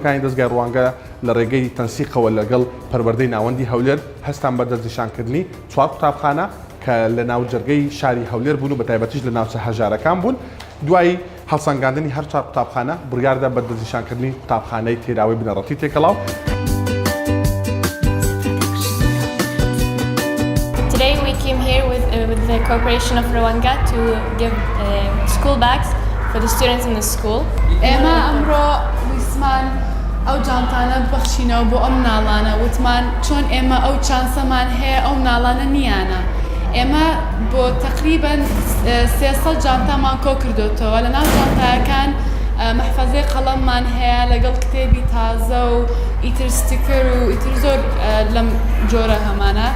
سیستەمەکانی دەستگای ڕوانگە لە ڕێگەی تەنسیقەوە لەگەڵ پەروەردەی ناوەندی هەولێر هەستان بە دەستنیشانکردنی 4 قوتابخانە کە لە ناوجەرگەی شاری هەولێر بوون و بە تایبەتیش لە ناوچە هەژارەکان بوون. دوای هەڵسەنگاندنی هەر 4 قوتابخانە بڕیاردا بە دەستنیشانکردنی قوتابخانەی تێراوی بنەڕەتی تێکەڵاو. Today we came here with the cooperation of Rwanda to give school bags for the students in the school. ئێمە ئەمڕۆ ویسمان ئەو جانتانە ببەخشینەوە بۆ ئەم ناڵانە وتمان چۆن ئێمە ئەو چانسەمان هەیە ئەو ناڵانە نیانە. ئێمە بۆ تقریباً 300 جانتامان کۆ کردوتەوە لە ناو جانتایەکان محفەزەی قەڵەممان هەیە لەگەڵ کتێبی تازە و ئیتر ستیکەر و ئیتر زۆر لەم جۆرە هەمانە.